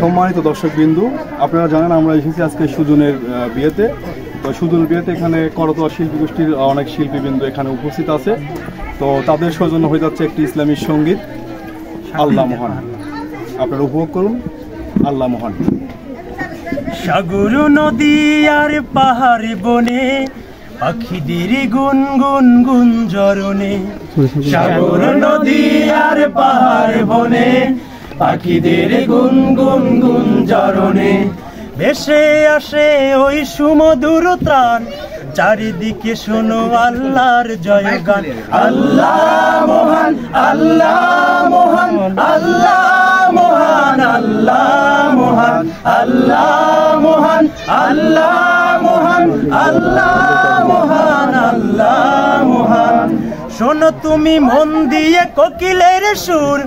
সম্মানিত দর্শকবৃন্দু, আপনারা জানেন আমরা এসেছি আজকে সুজনের বিয়েতে। তো সুজনের বিয়েতে এখানে করতোয়া শিল্পী গোষ্ঠীর অনেক শিল্পীবৃন্দ এখানে উপস্থিত আছে। তো তাদের সৌজন্য হয়ে যাচ্ছে একটি ইসলামী সঙ্গীত, আল্লাহ মহান। আপনারা উপভোগ করুন আল্লাহ মহান। সাগর নদী আর পাহাড় বনে পাখিদের গুন গুন গুঞ্জরণে, সাগর নদী আর পাহাড় বনে পাখিদের গুন গুন গুঞ্জরণে, ভেসে আসে ওই সুমধুর ত্রাণ, চারিদিকে শোনো আল্লাহর জয়গান। আল্লাহ মহান, আল্লাহ মহান, আল্লাহ মহান, আল্লাহ মহান, আল্লাহ মহান, আল্লাহ মহান, আল্লাহ মহান, আল্লাহ মহান। শোনো তুমি মন দিয়ে কোকিলের সুর,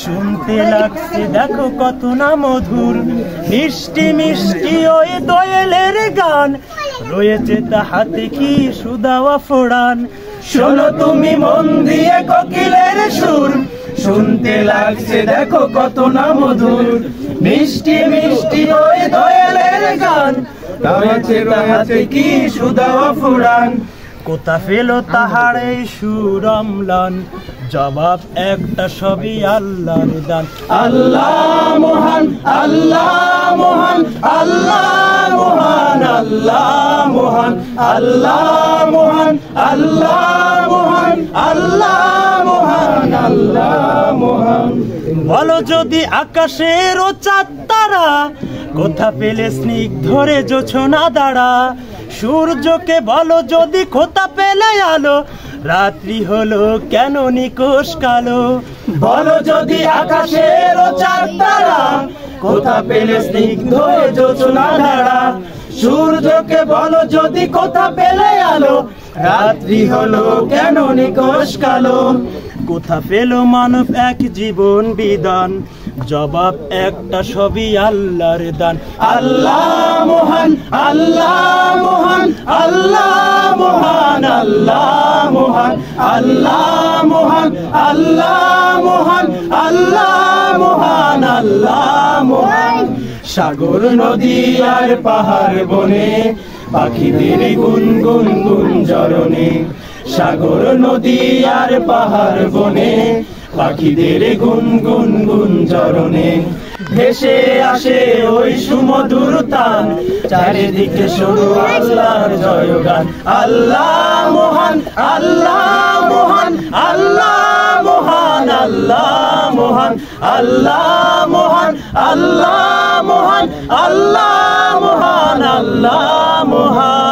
শুনতে লাগছে দেখো কত না মধুর, মিষ্টি মিষ্টি ওই দোয়েলের গান, রয়েছে তাহাতে কি সুদাওয়া ফোড়ান। শোনো তুমি মন দিয়ে কোকিলের সুর, শুনতে লাগছে দেখো কত না মধুর, মিষ্টি মিষ্টি ওই দোয়েলের গান, রয়েছে তাহাতে কি সুদাওয়া ফোড়ান। কোথা ফেলো তাহার এই সুরমলান, জবাব একটা সবই আল্লাহর দান। আল্লাহ মহান, আল্লাহ মহান, আল্লাহ মহান, আল্লাহ মহান, আল্লাহ মহান, আল্লাহ মহান, আল্লাহ মহান, আল্লাহ মহান। বলো যদি আকাশের ও চাঁদ তারা, কোথা পেলে স্নিগ্ধ ধরে জোছনা দাঁড়া, সূর্যকে বলো যদি কোথা পেলে আলো, রাত্রি হলো কেন নিকোষ কালো। বলো যদি আকাশের ও চাঁদ তারা, কোথা পেলে স্নিগ্ধ জোছনা দাঁড়া, সূর্যকে বলো যদি কোথা পেলে আলো, রাত্রি হলো কেন নিকোষ কালো। কোথা পেল মানব এক জীবন বিধান, জবাব একটা সবই আল্লাহর দান। আল্লাহ মহান, আল্লাহ মহান, আল্লাহ মহান, আল্লাহ মহান, আল্লাহ মহান, আল্লাহ মহান, আল্লাহ মহান, আল্লাহ মহান। সাগর নদী আর পাহাড় বনে পাখিদের গুন গুন গুঞ্জরণে, সাগর নদী আর পাহাড় বনে পাখিদের গুন গুন গুঞ্জরণে, ভেসে আসে ওই সুমধুর তান, চারিদিকে শোনো আল্লাহর জয়গান। আল্লাহ মহান, আল্লাহ মহান, আল্লাহ মহান, আল্লাহ মহান, আল্লাহ মহান, আল্লাহ মহান, আল্লাহ মহান, আল্লাহ মহান।